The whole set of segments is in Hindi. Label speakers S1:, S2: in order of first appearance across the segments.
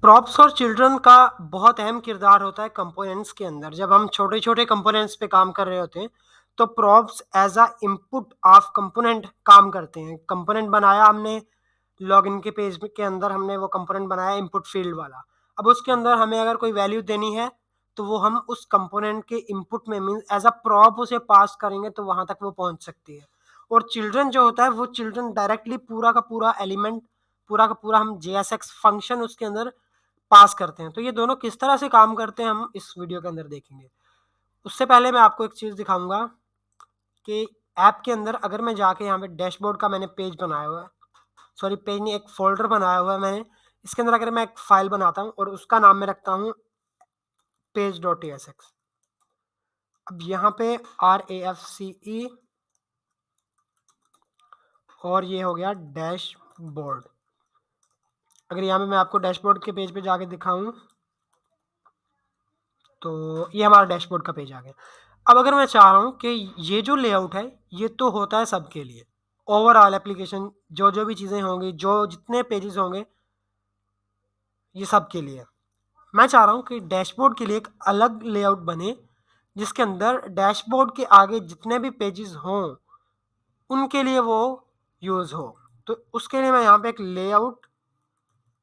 S1: प्रॉप्स और चिल्ड्रन का बहुत अहम किरदार होता है कंपोनेंट्स के अंदर। जब हम छोटे-छोटे कंपोनेंट्स पे काम कर रहे होते हैं, तो props as a input of component काम करते हैं। कंपोनेंट बनाया हमने, लॉगिन के पेज के अंदर हमने वो कंपोनेंट बनाया इनपुट फ़ील्ड वाला। अब उसके अंदर हमें अगर कोई वैल्यू देनी है, तो वो हम उस कंपोनेंट के इनपुट में मीन्स एज़ अ प्रॉप उसे पास करेंगे, तो वहाँ तक वो पहुँच सकती है। और चिल्ड्रन जो होता है, वो चिल्ड्रन डायरेक्टली पूरा का पूरा एलिमेंट, पूरा का पूरा हम जेएसएक्स फंक्शन उसके अंदर पास करते हैं। तो ये दोनों किस तरह से काम करते हैं, हम इस वीडियो के अंदर देखेंगे। उससे पहले मैं आपको एक चीज़ दिखाऊँगा कि ऐप के अंदर अगर मैं जाके यहाँ पे डैशबोर्ड का मैंने पेज बनाया हुआ है, सॉरी पेज नहीं, एक फ़ोल्डर बनाया हुआ है मैंने। इसके अंदर अगर मैं एक फ़ाइल बनाता हूँ और उसका नाम मैं रखता हूँ page.tsx। अब यहाँ पे RAFCE और ये हो गया डैशबोर्ड। अगर यहाँ पे मैं आपको डैशबोर्ड के पेज पे जाके दिखाऊँ, तो ये हमारा डैशबोर्ड का पेज आ गया। अब अगर मैं चाह रहा हूँ कि ये जो लेआउट है, ये तो होता है सबके लिए। ओवरऑल एप्लीकेशन जो-जो भी चीज़ें होंगी, जो जितने पेजेज़ होंगे, ये सबके लिए। मैं चाह रहा हूँ कि डैशबोर्ड के लिए एक अलग लेआउट बने, जिसके अंदर डैशबोर्ड के आगे जितने भी पेजेज़ हों, उनके लिए वो यूज़ हो। तो उसके लिए मैं यहाँ पे एक लेआउट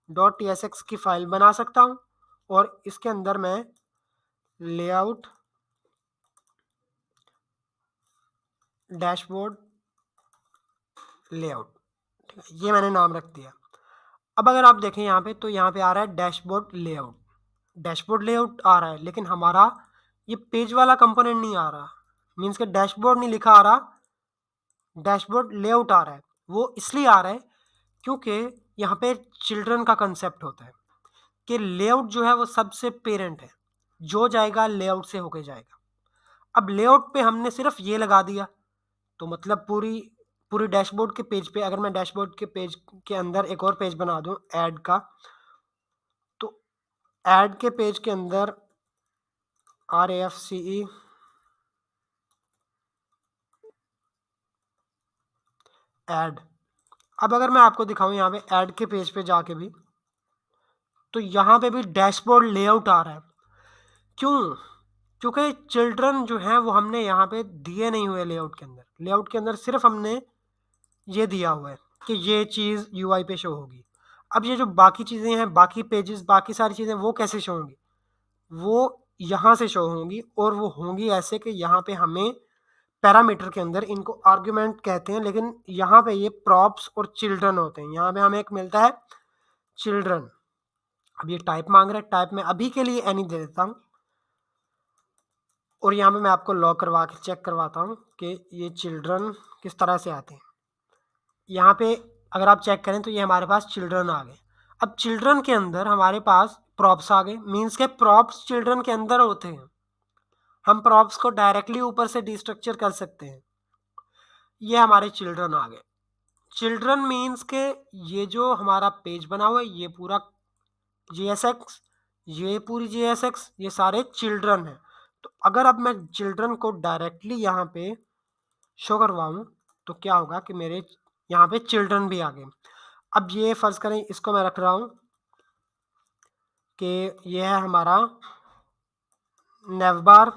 S1: डॉट टीएसएक्स की फ़ाइल बना सकता हूँ और इसके अंदर मैं लेआउट डैशबोर्ड लेआउट, ठीक है, ये मैंने नाम रख दिया। अब अगर आप देखें यहाँ पे, तो यहाँ पे आ रहा है डैशबोर्ड लेआउट। डैशबोर्ड लेआउट आ रहा है, लेकिन हमारा ये पेज वाला कंपोनेंट नहीं आ रहा। मीन्स के डैशबोर्ड नहीं लिखा आ रहा, डैशबोर्ड लेआउट आ रहा है। वो इसलिए आ रहा है क्योंकि यहाँ पे चिल्ड्रन का कंसेप्ट होता है कि लेआउट जो है वो सबसे पेरेंट है, जो जाएगा लेआउट से होके जाएगा। अब लेआउट पे हमने सिर्फ ये लगा दिया, तो मतलब पूरी पूरी डैशबोर्ड के पेज पे, अगर मैं डैशबोर्ड के पेज के अंदर एक और पेज बना दूं ऐड का, तो ऐड के पेज के अंदर RAFCE ऐड। अब अगर मैं आपको दिखाऊं यहाँ पे ऐड के पेज पे जाके भी, तो यहाँ पे भी डैशबोर्ड लेआउट आ रहा है। क्यों? क्योंकि चिल्ड्रन जो है वो हमने यहाँ पे दिए नहीं हुए लेआउट के अंदर। लेआउट के अंदर सिर्फ हमने ये दिया हुआ है कि ये चीज़ यूआई पे शो होगी। अब ये जो बाकी चीज़ें हैं, बाकी पेजेस, बाकी सारी चीज़ें वो कैसे शो होंगी? वो यहाँ से शो होंगी, और वो होंगी ऐसे कि यहाँ पे हमें पैरामीटर के अंदर इनको आर्ग्यूमेंट कहते हैं, लेकिन यहाँ पे ये प्रॉप्स और चिल्ड्रन होते हैं। यहाँ पे हमें एक मिलता है चिल्ड्रन। अब ये टाइप मांग रहा है, टाइप में अभी के लिए एनी दे देता हूँ, और यहाँ पे मैं आपको लॉक करवा के चेक करवाता हूँ कि ये चिल्ड्रन किस तरह से आते हैं। यहाँ पे अगर आप चेक करें, तो ये हमारे पास चिल्ड्रन आ गए। अब चिल्ड्रन के अंदर हमारे पास प्रॉप्स आ गए, मीन्स के प्रॉप्स चिल्ड्रन के अंदर होते हैं। हम प्रॉप्स को डायरेक्टली ऊपर से डिस्ट्रक्चर कर सकते हैं। ये हमारे चिल्ड्रन आ गए। चिल्ड्रन मीन्स के ये जो हमारा पेज बना हुआ है, ये पूरा जीएसएक्स, ये पूरी जीएसएक्स, ये सारे चिल्ड्रन हैं। तो अगर अब मैं चिल्ड्रन को डायरेक्टली यहाँ पे शो करवाऊँ, तो क्या होगा कि मेरे यहाँ पे चिल्ड्रन भी आ गए। अब ये फ़र्ज़ करें, इसको मैं रख रहा हूँ कि ये है हमारा नेवबार,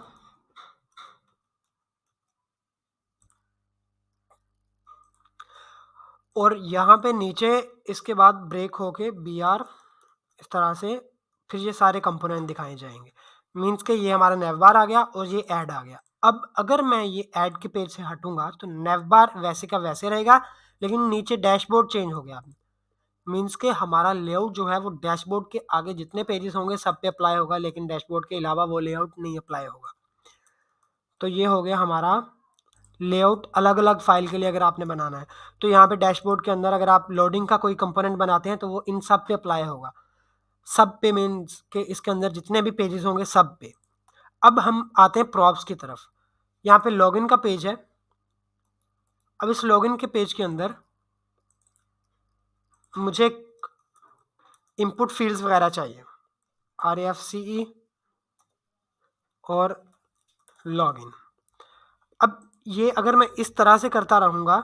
S1: और यहाँ पे नीचे इसके बाद ब्रेक होके BR, इस तरह से फिर ये सारे कंपोनेंट दिखाए जाएंगे। मीन्स के ये हमारा नेवबार आ गया और ये ऐड आ गया। अब अगर मैं ये ऐड के पेज से हटूंगा, तो नेवबार वैसे का वैसे रहेगा, लेकिन नीचे डैशबोर्ड चेंज हो गया। मीन्स के हमारा लेआउट जो है वो डैशबोर्ड के आगे जितने पेजेस होंगे सब पे अप्लाई होगा, लेकिन डैशबोर्ड के अलावा वो लेआउट नहीं अप्लाई होगा। तो ये हो गया हमारा लेआउट अलग अलग फाइल के लिए अगर आपने बनाना है। तो यहाँ पे डैशबोर्ड के अंदर अगर आप लोडिंग का कोई कंपोनेंट बनाते हैं, तो वो इन सब पे अप्लाई होगा। सब पे मीन्स के इसके अंदर जितने भी पेजेस होंगे सब पे। अब हम आते हैं प्रॉप्स की तरफ। यहाँ पे लॉगिन का पेज है। अब इस लॉगिन के पेज के अंदर मुझे इनपुट फील्ड्स वगैरह चाहिए, RAFCE और लॉगिन। अब ये अगर मैं इस तरह से करता रहूँगा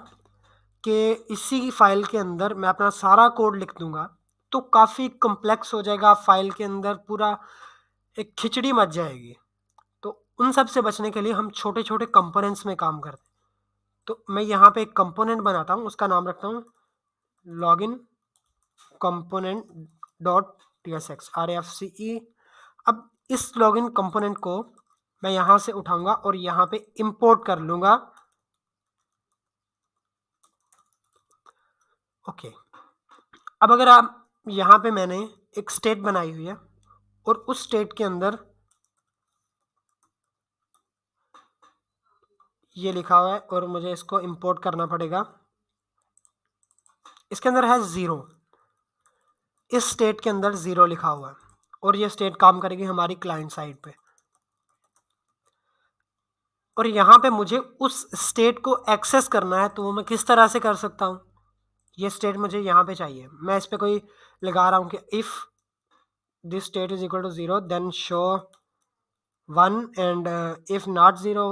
S1: कि इसी फाइल के अंदर मैं अपना सारा कोड लिख दूँगा, तो काफ़ी कॉम्प्लेक्स हो जाएगा, फाइल के अंदर पूरा एक खिचड़ी मच जाएगी। तो उन सब से बचने के लिए हम छोटे-छोटे कंपोनेंट्स में काम करते हैं। तो मैं यहाँ पे एक कंपोनेंट बनाता हूँ, उसका नाम रखता हूँ login component dot tsx RFCE। अब इस लॉगिन कंपोनेंट को मैं यहाँ से उठाऊँगा और यहाँ पे इंपोर्ट कर लूँगा। ओके, अब अगर आप यहाँ पे मैंने एक स्टेट बनाई हुई है और उस स्टेट के अंदर ये लिखा हुआ है और मुझे इसको इंपोर्ट करना पड़ेगा। इसके अंदर है 0, इस स्टेट के अंदर 0 लिखा हुआ है और ये स्टेट काम करेगी हमारी क्लाइंट साइड पे। और यहाँ पे मुझे उस स्टेट को एक्सेस करना है, तो वो मैं किस तरह से कर सकता हूँ? ये स्टेट मुझे यहाँ पे चाहिए। मैं इस पे कोई लगा रहा हूँ कि if this state is equal to 0 then show 1 and if not 0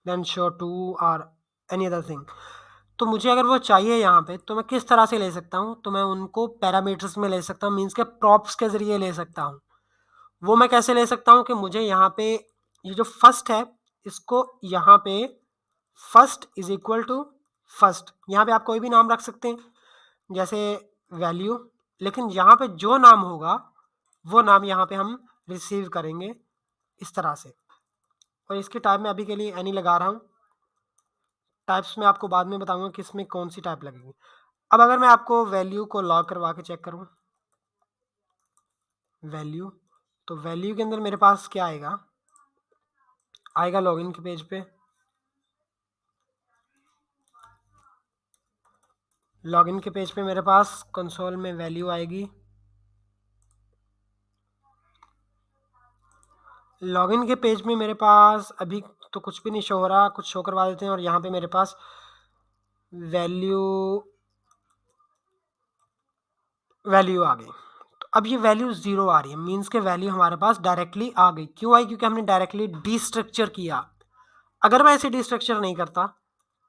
S1: then show 2 और एनी अदर थिंग। तो मुझे अगर वो चाहिए यहाँ पे, तो मैं किस तरह से ले सकता हूँ? तो मैं उनको पैरामीटर्स में ले सकता हूँ, मीन्स के प्रॉप्स के ज़रिए ले सकता हूँ। वो मैं कैसे ले सकता हूँ कि मुझे यहाँ पे ये जो फर्स्ट है, इसको यहाँ पे first is equal to first, यहाँ पे आप कोई भी नाम रख सकते हैं जैसे वैल्यू, लेकिन यहाँ पे जो नाम होगा वो नाम यहाँ पे हम रिसीव करेंगे इस तरह से। और इसकी टाइप मैं अभी के लिए एनी लगा रहा हूँ, टाइप्स में आपको बाद में बताऊंगा कि इसमें कौन सी टाइप लगेगी। अब अगर मैं आपको वैल्यू को लॉग करवा के चेक करूँ, वैल्यू, तो वैल्यू के अंदर मेरे पास क्या आएगा? आएगा लॉगिन के पेज पे, लॉगिन के पेज पे मेरे पास कंसोल में वैल्यू आएगी। लॉगिन के पेज में मेरे पास अभी तो कुछ भी नहीं शो हो रहा, कुछ शो करवा देते हैं। और यहाँ पे मेरे पास वैल्यू आ गई। तो अब ये वैल्यू 0 आ रही है, मीन्स के वैल्यू हमारे पास डायरेक्टली आ गई। क्यों आई? क्योंकि हमने डायरेक्टली डिस्ट्रक्चर किया। अगर मैं ऐसे डिस्ट्रक्चर नहीं करता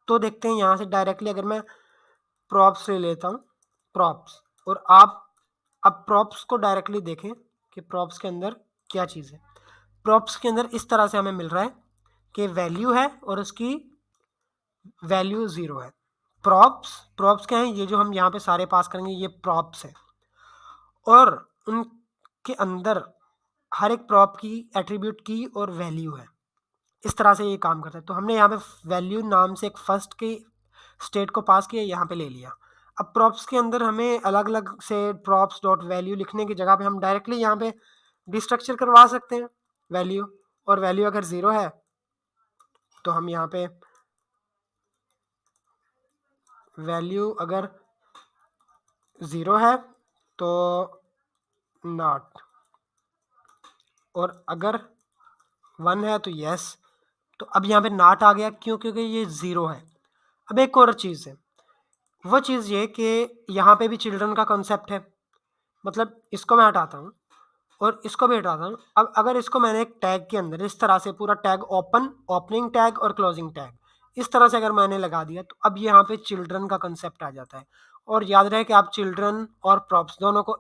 S1: तो देखते हैं यहाँ से डायरेक्टली, अगर मैं प्रॉप्स ले लेता हूँ, प्रॉप्स, और आप अब प्रॉप्स को डायरेक्टली देखें कि प्रॉप्स के अंदर क्या चीज़ है। प्रॉप्स के अंदर इस तरह से हमें मिल रहा है कि वैल्यू है और उसकी वैल्यू 0 है। प्रॉप्स, प्रॉप्स क्या है? ये जो हम यहाँ पे सारे पास करेंगे ये प्रॉप्स है, और उनके अंदर हर एक प्रॉप की एट्रीब्यूट की और वैल्यू है। इस तरह से ये काम करता है। तो हमने यहाँ पे वैल्यू नाम से एक फर्स्ट की स्टेट को पास किया, यहाँ पे ले लिया। अब प्रॉप्स के अंदर हमें अलग अलग से प्रॉप्स डॉट वैल्यू लिखने की जगह पे हम डायरेक्टली यहाँ पे डिस्ट्रक्चर करवा सकते हैं वैल्यू, और वैल्यू अगर 0 है तो हम यहाँ पे वैल्यू अगर 0 है तो नॉट, और अगर 1 है तो यस। तो अब यहाँ पे नॉट आ गया, क्यों? क्योंकि ये 0 है। अब एक और चीज़ है, वो चीज़ ये कि यहाँ पे भी चिल्ड्रन का कॉन्सेप्ट है। मतलब इसको मैं हटाता हूँ और इसको भी हटाता हूँ। अब अगर इसको मैंने एक टैग के अंदर इस तरह से पूरा टैग ओपन, ओपनिंग टैग और क्लोजिंग टैग इस तरह से अगर मैंने लगा दिया, तो अब यहाँ पे चिल्ड्रन का कंसेप्ट आ जाता है। और याद रहे कि आप चिल्ड्रन और प्रॉप्स दोनों को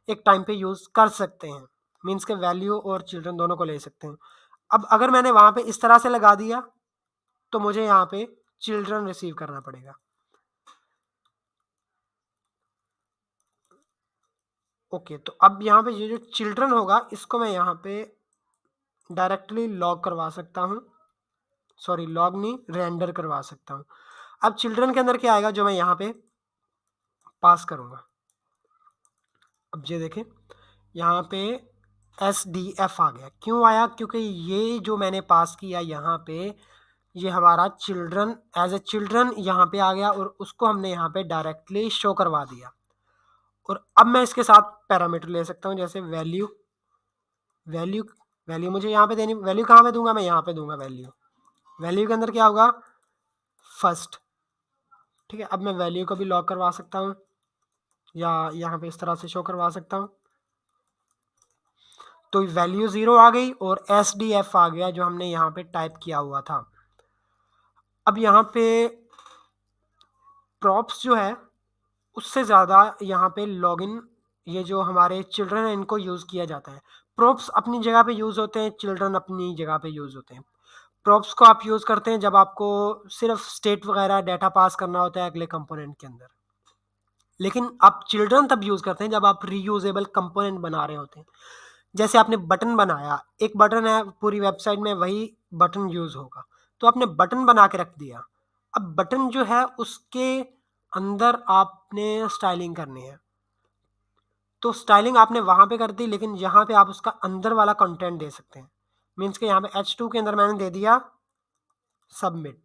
S1: एक टाइम पे यूज़ कर सकते हैं, मीन्स के वैल्यू और चिल्ड्रन दोनों को ले सकते हैं। अब अगर मैंने वहाँ पे इस तरह से लगा दिया तो मुझे यहाँ पे चिल्ड्रन रिसीव करना पड़ेगा। ओके, तो अब यहाँ पे ये जो चिल्ड्रन होगा इसको मैं यहाँ पे डायरेक्टली लॉग करवा सकता हूँ, सॉरी लॉग नहीं, रेंडर करवा सकता हूँ। अब चिल्ड्रन के अंदर क्या आएगा जो मैं यहाँ पे पास करूँगा? अब ये देखें, यहाँ पे SDF आ गया। क्यों आया? क्योंकि ये जो मैंने पास किया यहाँ पे, ये हमारा चिल्ड्रन एज ए चिल्ड्रन यहाँ पे आ गया और उसको हमने यहाँ पे डायरेक्टली शो करवा दिया। और अब मैं इसके साथ पैरामीटर ले सकता हूँ, जैसे वैल्यू, वैल्यू, वैल्यू मुझे यहाँ पे देनी, वैल्यू कहाँ पे दूंगा? मैं यहाँ पे दूंगा वैल्यू। वैल्यू के अंदर क्या होगा? फर्स्ट। ठीक है, अब मैं वैल्यू को भी लॉक करवा सकता हूँ या यहाँ पे इस तरह से शो करवा सकता हूँ। तो वैल्यू 0 आ गई और SDF आ गया जो हमने यहाँ पे टाइप किया हुआ था। अब यहाँ पे प्रॉप्स जो है उससे ज़्यादा यहाँ पे लॉगिन ये जो हमारे चिल्ड्रन हैं इनको यूज़ किया जाता है। प्रॉप्स अपनी जगह पे यूज़ होते हैं, चिल्ड्रन अपनी जगह पे यूज़ होते हैं। प्रॉप्स को आप यूज़ करते हैं जब आपको सिर्फ़ स्टेट वगैरह डेटा पास करना होता है अगले कंपोनेंट के अंदर। लेकिन आप चिल्ड्रन तब यूज़ करते हैं जब आप रीयूजेबल कंपोनेंट बना रहे होते हैं। जैसे आपने बटन बनाया, एक बटन है पूरी वेबसाइट में वही बटन यूज़ होगा। तो आपने बटन बना के रख दिया। अब बटन जो है उसके अंदर आपने स्टाइलिंग करनी है। तो स्टाइलिंग आपने वहाँ पे कर दी लेकिन यहाँ पे आप उसका अंदर वाला कंटेंट दे सकते हैं। मीन्स कि यहाँ पे H2 के अंदर मैंने दे दिया सबमिट।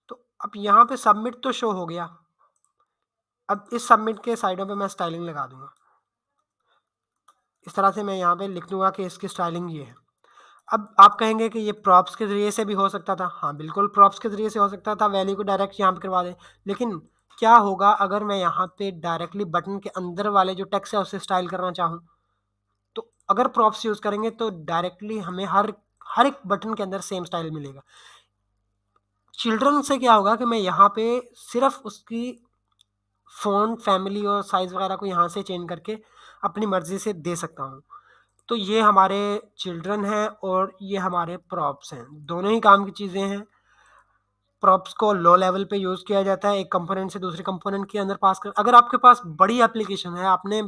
S1: तो अब यहाँ पे सबमिट तो शो हो गया। अब इस सबमिट के साइडों पे मैं स्टाइलिंग लगा दूँगा। इस तरह से मैं यहाँ पे लिख दूँगा कि इसकी स्टाइलिंग ये है। अब आप कहेंगे कि ये प्रॉप्स के ज़रिए से भी हो सकता था। हाँ, बिल्कुल प्रॉप्स के ज़रिए से हो सकता था, वैल्यू को डायरेक्ट यहाँ पे करवा दें। लेकिन क्या होगा अगर मैं यहाँ पे डायरेक्टली बटन के अंदर वाले जो टेक्स्ट है उसे स्टाइल करना चाहूँ? तो अगर प्रॉप्स यूज़ करेंगे तो डायरेक्टली हमें हर हर एक बटन के अंदर सेम स्टाइल मिलेगा। चिल्ड्रन से क्या होगा कि मैं यहाँ पे सिर्फ़ उसकी फ़ॉन्ट, फैमिली और साइज़ वगैरह को यहाँ से चेंज करके अपनी मर्ज़ी से दे सकता हूँ। तो ये हमारे चिल्ड्रन हैं और ये हमारे प्रॉप्स हैं। दोनों ही काम की चीज़ें हैं। प्रॉप्स को लो लेवल पे यूज़ किया जाता है, एक कंपोनेंट से दूसरे कंपोनेंट के अंदर पास कर अगर आपके पास बड़ी एप्लीकेशन है, आपने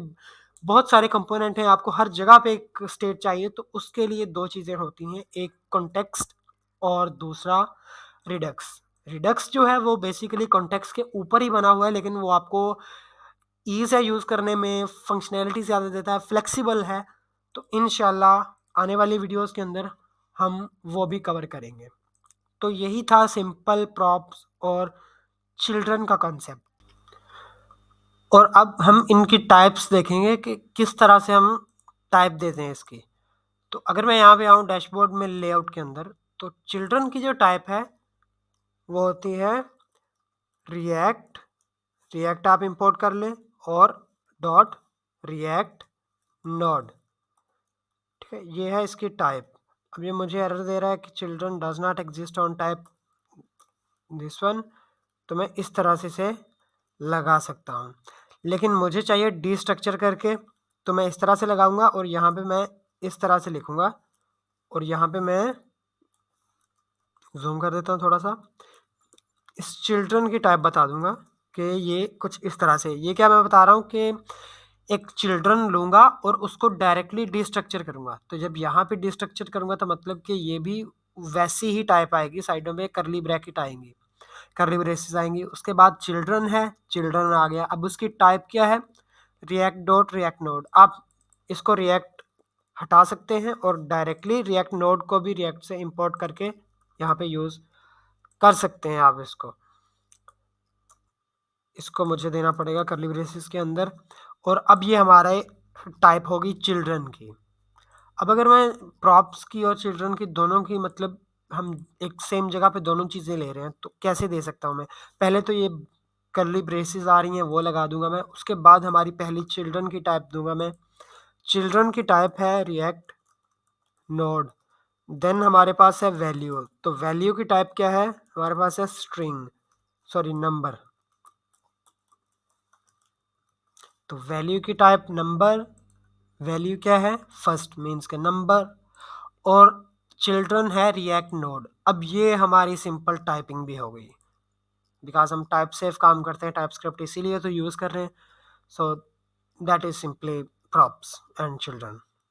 S1: बहुत सारे कंपोनेंट हैं, आपको हर जगह पे एक स्टेट चाहिए, तो उसके लिए 2 चीज़ें होती हैं, एक कॉन्टेक्स्ट और दूसरा रिडक्स। रिडक्स जो है वो बेसिकली कॉन्टेक्स्ट के ऊपर ही बना हुआ है, लेकिन वो आपको ईज़ है यूज़ करने में, फंक्शनैलिटी ज़्यादा देता है, फ्लेक्सिबल है। तो इंशाल्लाह आने वाली वीडियोज़ के अंदर हम वो भी कवर करेंगे। तो यही था सिंपल प्रॉप्स और चिल्ड्रन का कॉन्सेप्ट। और अब हम इनकी टाइप्स देखेंगे कि किस तरह से हम टाइप देते हैं इसकी। तो अगर मैं यहाँ पे आऊँ डैशबोर्ड में लेआउट के अंदर, तो चिल्ड्रन की जो टाइप है वो होती है रिएक्ट। रिएक्ट आप इंपोर्ट कर लें और डॉट रिएक्ट नोड। ठीक है, ये है इसकी टाइप। अब ये मुझे एरर दे रहा है कि children does not exist on type this one. तो मैं इस तरह से इसे लगा सकता हूँ। लेकिन मुझे चाहिए डीस्ट्रक्चर करके, तो मैं इस तरह से लगाऊंगा और यहाँ पे मैं इस तरह से लिखूंगा और यहाँ पे मैं जूम कर देता हूँ थोड़ा सा। इस चिल्ड्रन की टाइप बता दूंगा कि ये कुछ इस तरह से, ये क्या मैं बता रहा हूँ कि एक चिल्ड्रन लूँगा और उसको डायरेक्टली डीस्ट्रक्चर करूँगा। तो जब यहाँ पे डीस्ट्रक्चर करूँगा तो मतलब कि ये भी वैसी ही टाइप आएगी, साइडों में करली ब्रैकेट आएंगी, करली ब्रेसेस आएंगी। उसके बाद चिल्ड्रन है, चिल्ड्रन आ गया। अब उसकी टाइप क्या है? React dot react node. आप इसको रिएक्ट हटा सकते हैं और डायरेक्टली रिएक्ट नोड को भी रिएक्ट से इंपोर्ट करके यहाँ पे यूज़ कर सकते हैं आप इसको। इसको मुझे देना पड़ेगा कर्ली ब्रेसेस के अंदर। और अब ये हमारे टाइप होगी चिल्ड्रन की। अब अगर मैं प्रॉप्स की और चिल्ड्रन की दोनों की मतलब हम एक सेम जगह पे दोनों चीज़ें ले रहे हैं तो कैसे दे सकता हूँ मैं? पहले तो ये कर्ली ब्रेसेस आ रही हैं वो लगा दूंगा मैं। उसके बाद हमारी पहली चिल्ड्रन की टाइप दूंगा मैं। चिल्ड्रन की टाइप है रिएक्ट नोड। देन हमारे पास है वैल्यू। तो वैल्यू की टाइप क्या है? हमारे पास है स्ट्रिंग, सॉरी नंबर। तो वैल्यू की टाइप नंबर। वैल्यू क्या है? फर्स्ट मीन्स के नंबर। और चिल्ड्रन है रिएक्ट नोड। अब ये हमारी सिंपल टाइपिंग भी हो गई, बिकॉज हम टाइप सेफ काम करते हैं, टाइप स्क्रिप्ट इसीलिए तो यूज़ कर रहे हैं। So that is simply props and children.